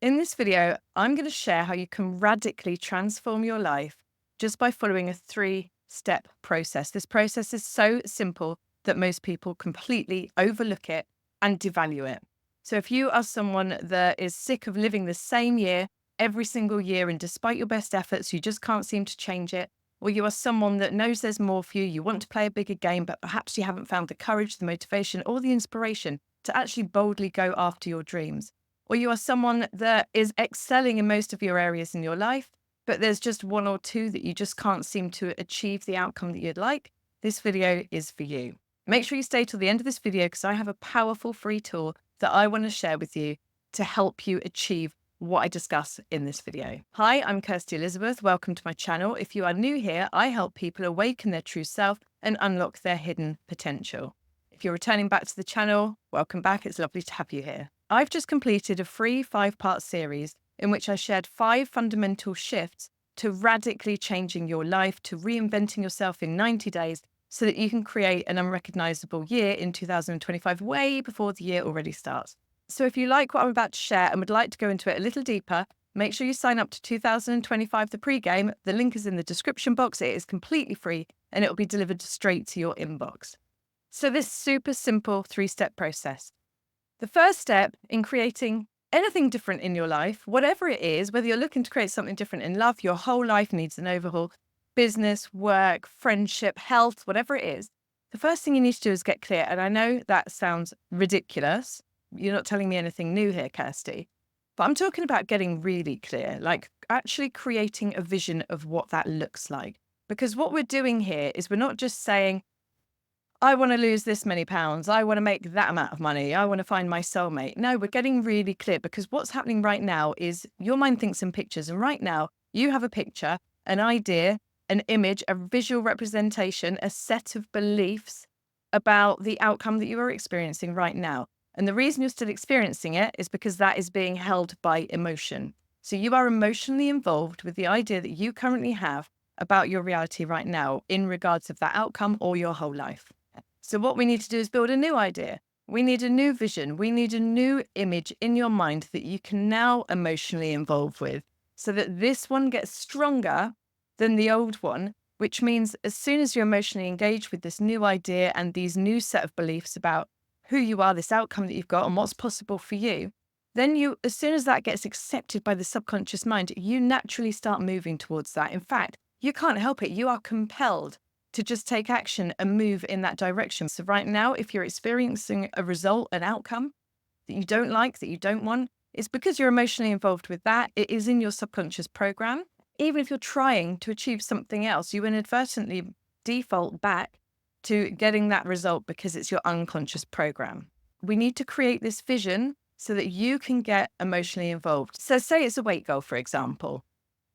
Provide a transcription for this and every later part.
In this video, I'm going to share how you can radically transform your life just by following a 3-step process. This process is so simple that most people completely overlook it and devalue it. So if you are someone that is sick of living the same year every single year, and despite your best efforts, you just can't seem to change it, or you are someone that knows there's more for you, you want to play a bigger game, but perhaps you haven't found the courage, the motivation, or the inspiration to actually boldly go after your dreams, or you are someone that is excelling in most of your areas in your life, but there's just one or two that you just can't seem to achieve the outcome that you'd like, this video is for you. Make sure you stay till the end of this video because I have a powerful free tool that I want to share with you to help you achieve what I discuss in this video. Hi, I'm Kirsty Elizabeth. Welcome to my channel. If you are new here, I help people awaken their true self and unlock their hidden potential. If you're returning back to the channel, welcome back. It's lovely to have you here. I've just completed a free 5-part series in which I shared 5 fundamental shifts to radically changing your life, to reinventing yourself in 90 days so that you can create an unrecognizable year in 2025, way before the year already starts. So if you like what I'm about to share and would like to go into it a little deeper, make sure you sign up to 2025 The Pre-Game. The link is in the description box. It is completely free and it will be delivered straight to your inbox. So this super simple 3-step process. The first step in creating anything different in your life, whatever it is, whether you're looking to create something different in love, your whole life needs an overhaul, business, work, friendship, health, whatever it is, the first thing you need to do is get clear. And I know that sounds ridiculous. You're not telling me anything new here, Kirsty, but I'm talking about getting really clear, like actually creating a vision of what that looks like. Because what we're doing here is we're not just saying, I want to lose this many pounds. I want to make that amount of money. I want to find my soulmate. No, we're getting really clear because what's happening right now is your mind thinks in pictures. And right now you have a picture, an idea, an image, a visual representation, a set of beliefs about the outcome that you are experiencing right now. And the reason you're still experiencing it is because that is being held by emotion. So you are emotionally involved with the idea that you currently have about your reality right now in regards of that outcome or your whole life. So what we need to do is build a new idea. We need a new vision. We need a new image in your mind that you can now emotionally involve with so that this one gets stronger than the old one, which means as soon as you're emotionally engaged with this new idea and these new set of beliefs about who you are, this outcome that you've got and what's possible for you, then as soon as that gets accepted by the subconscious mind, you naturally start moving towards that. In fact, you can't help it. You are compelled to just take action and move in that direction. So right now, if you're experiencing a result, an outcome that you don't like, that you don't want, it's because you're emotionally involved with that. It is in your subconscious program. Even if you're trying to achieve something else, you inadvertently default back to getting that result because it's your unconscious program. We need to create this vision so that you can get emotionally involved. So say it's a weight goal, for example.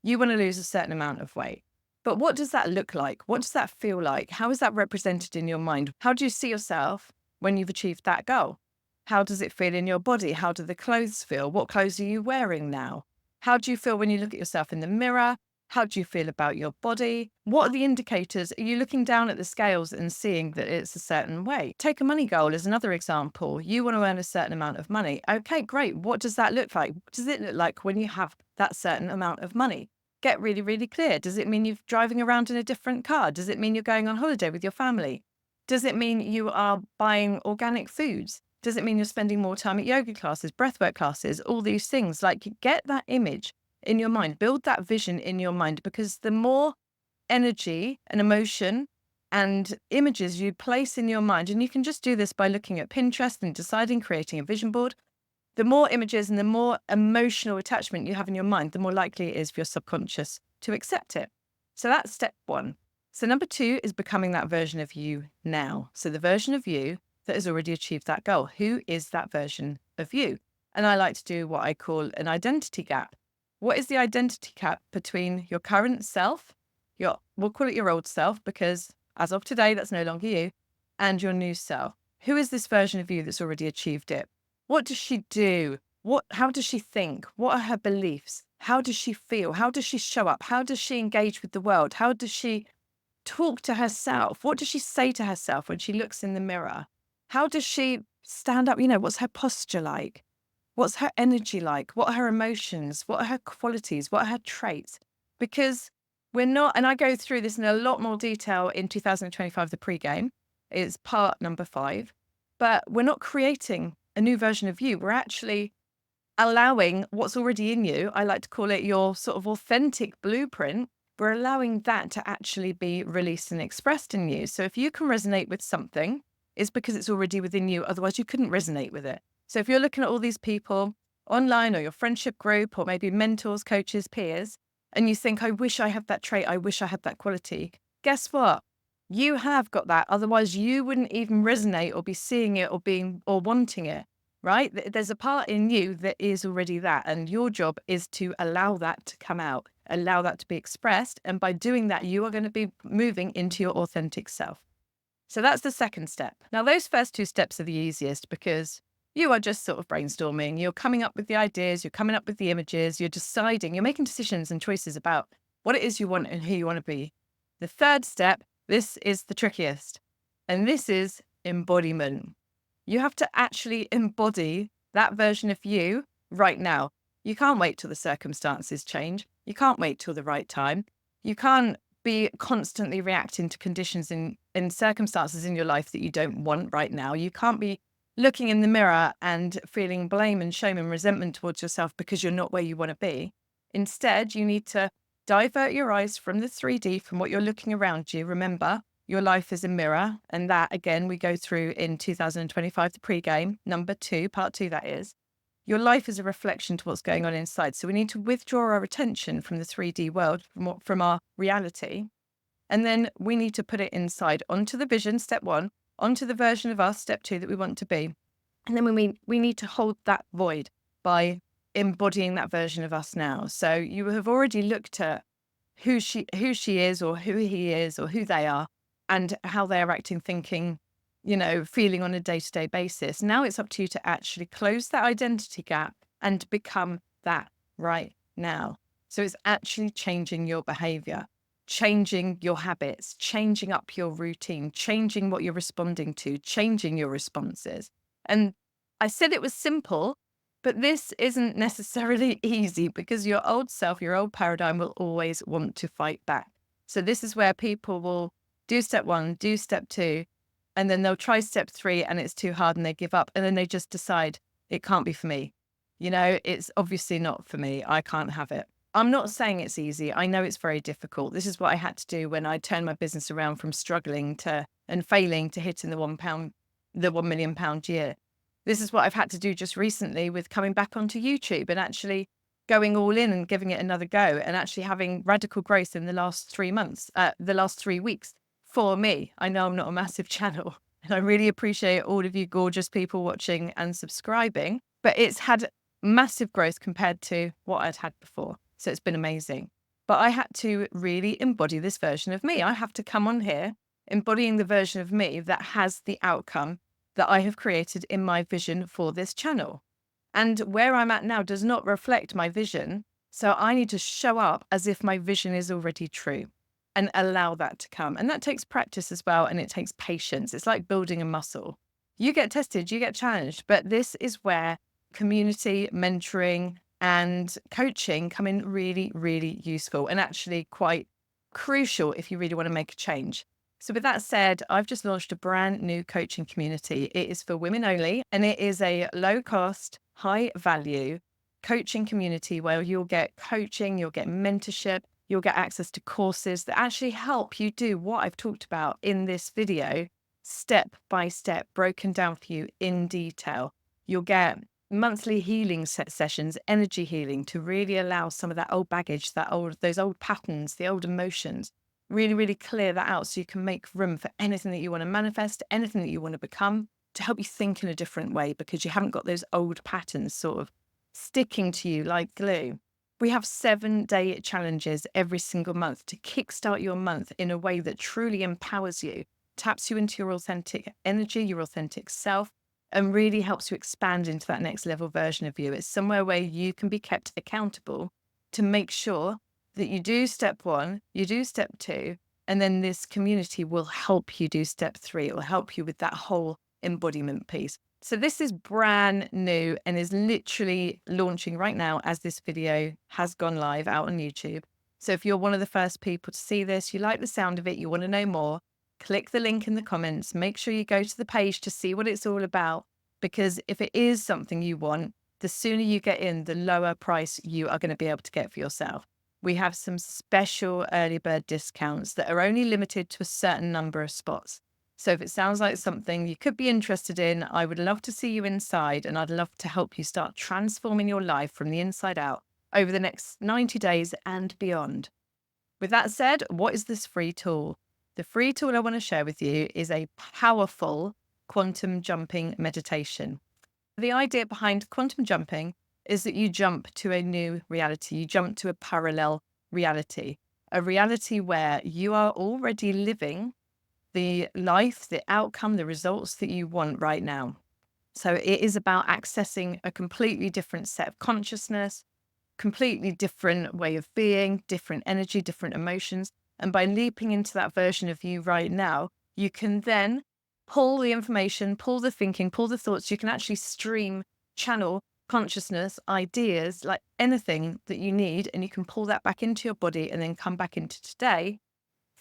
You want to lose a certain amount of weight. But what does that look like? What does that feel like? How is that represented in your mind? How do you see yourself when you've achieved that goal? How does it feel in your body? How do the clothes feel? What clothes are you wearing now? How do you feel when you look at yourself in the mirror? How do you feel about your body? What are the indicators? Are you looking down at the scales and seeing that it's a certain way? Take a money goal as another example. You want to earn a certain amount of money. Okay, great. What does that look like? What does it look like when you have that certain amount of money? Get really, really clear. Does it mean you're driving around in a different car? Does it mean you're going on holiday with your family? Does it mean you are buying organic foods? Does it mean you're spending more time at yoga classes, breathwork classes, all these things? Like, get that image in your mind, build that vision in your mind, because the more energy and emotion and images you place in your mind, and you can just do this by looking at Pinterest and deciding, creating a vision board, the more images and the more emotional attachment you have in your mind, the more likely it is for your subconscious to accept it. So that's step 1. So number 2 is becoming that version of you now. So the version of you that has already achieved that goal. Who is that version of you? And I like to do what I call an identity gap. What is the identity gap between your current self, we'll call it your old self, because as of today, that's no longer you, and your new self? Who is this version of you that's already achieved it? What does she do? How does she think? What are her beliefs? How does she feel? How does she show up? How does she engage with the world? How does she talk to herself? What does she say to herself when she looks in the mirror? How does she stand up? What's her posture like? What's her energy like? What are her emotions? What are her qualities? What are her traits? Because we're not, and I go through this in a lot more detail in 2025, the pregame is part number 5, but we're not creating a new version of you. We're actually allowing what's already in you. I like to call it your sort of authentic blueprint. We're allowing that to actually be released and expressed in you. So if you can resonate with something, it's because it's already within you. Otherwise, you couldn't resonate with it. So if you're looking at all these people online or your friendship group or maybe mentors, coaches, peers, and you think, I wish I had that trait, I wish I had that quality, guess what? You have got that. Otherwise, you wouldn't even resonate or be seeing it or being or wanting it, right? There's a part in you that is already that. And your job is to allow that to come out, allow that to be expressed. And by doing that, you are going to be moving into your authentic self. So that's the second step. Now, those first 2 steps are the easiest because you are just sort of brainstorming. You're coming up with the ideas, you're coming up with the images, you're deciding, you're making decisions and choices about what it is you want and who you want to be. The third step, this is the trickiest, and this is embodiment. You have to actually embody that version of you right now. You can't wait till the circumstances change. You can't wait till the right time. You can't be constantly reacting to conditions in circumstances in your life that you don't want right now. You can't be looking in the mirror and feeling blame and shame and resentment towards yourself because you're not where you want to be. Instead, you need to divert your eyes from the 3D, from what you're looking around you. Remember, your life is a mirror. And that, again, we go through in 2025, the pregame, number 2, part 2, that is. Your life is a reflection to what's going on inside. So we need to withdraw our attention from the 3D world, from our reality. And then we need to put it inside onto the vision, step 1, onto the version of us, step 2, that we want to be. And then we need to hold that void by embodying that version of us now. So you have already looked at who she is or who he is or who they are and how they are acting, thinking, feeling on a day-to-day basis. Now it's up to you to actually close that identity gap and become that right now. So it's actually changing your behavior, changing your habits, changing up your routine, changing what you're responding to, changing your responses. And I said it was simple, but this isn't necessarily easy because your old self, your old paradigm will always want to fight back. So this is where people will do step 1, do step 2, and then they'll try step 3 and it's too hard and they give up. And then they just decide it can't be for me. It's obviously not for me. I can't have it. I'm not saying it's easy. I know it's very difficult. This is what I had to do when I turned my business around from struggling to and failing to hitting the £1 million year. This is what I've had to do just recently with coming back onto YouTube and actually going all in and giving it another go and actually having radical growth in the last 3 months, the last 3 weeks for me. I know I'm not a massive channel and I really appreciate all of you gorgeous people watching and subscribing, but it's had massive growth compared to what I'd had before. So it's been amazing. But I had to really embody this version of me. I have to come on here embodying the version of me that has the outcome that I have created in my vision for this channel. And where I'm at now does not reflect my vision. So I need to show up as if my vision is already true and allow that to come. And that takes practice as well. And it takes patience. It's like building a muscle. You get tested, you get challenged, but this is where community, mentoring, and coaching come in really, really useful and actually quite crucial if you really want to make a change. So with that said, I've just launched a brand new coaching community. It is for women only, and it is a low cost, high value coaching community where you'll get coaching, you'll get mentorship, you'll get access to courses that actually help you do what I've talked about in this video, step by step, broken down for you in detail. You'll get monthly healing sessions, energy healing, to really allow some of that old baggage, those old patterns, the old emotions, really, really clear that out so you can make room for anything that you want to manifest, anything that you want to become, to help you think in a different way because you haven't got those old patterns sort of sticking to you like glue. We have 7-day challenges every single month to kickstart your month in a way that truly empowers you, taps you into your authentic energy, your authentic self, and really helps you expand into that next level version of you. It's somewhere where you can be kept accountable to make sure that you do step 1, you do step 2, and then this community will help you do step 3. It will help you with that whole embodiment piece. So this is brand new and is literally launching right now as this video has gone live out on YouTube. So if you're one of the first people to see this, you like the sound of it, you want to know more, click the link in the comments. Make sure you go to the page to see what it's all about, because if it is something you want, the sooner you get in, the lower price you are going to be able to get for yourself. We have some special early bird discounts that are only limited to a certain number of spots. So if it sounds like something you could be interested in, I would love to see you inside, and I'd love to help you start transforming your life from the inside out over the next 90 days and beyond. With that said, what is this free tool? The free tool I want to share with you is a powerful quantum jumping meditation. The idea behind quantum jumping is that you jump to a new reality. You jump to a parallel reality, a reality where you are already living the life, the outcome, the results that you want right now. So it is about accessing a completely different set of consciousness, completely different way of being, different energy, different emotions. And by leaping into that version of you right now, you can then pull the information, pull the thinking, pull the thoughts. You can actually stream, channel consciousness, ideas, like anything that you need. And you can pull that back into your body and then come back into today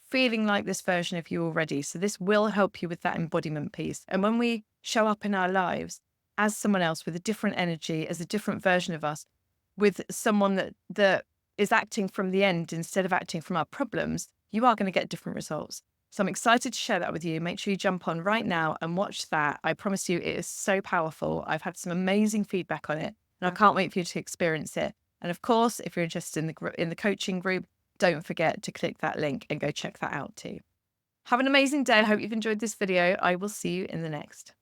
feeling like this version of you already. So this will help you with that embodiment piece. And when we show up in our lives as someone else with a different energy, as a different version of us, with someone that is acting from the end instead of acting from our problems, you are going to get different results. So I'm excited to share that with you. Make sure you jump on right now and watch that. I promise you, it is so powerful. I've had some amazing feedback on it, and I can't wait for you to experience it. And of course, if you're interested in the coaching group, don't forget to click that link and go check that out too. Have an amazing day. I hope you've enjoyed this video. I will see you in the next.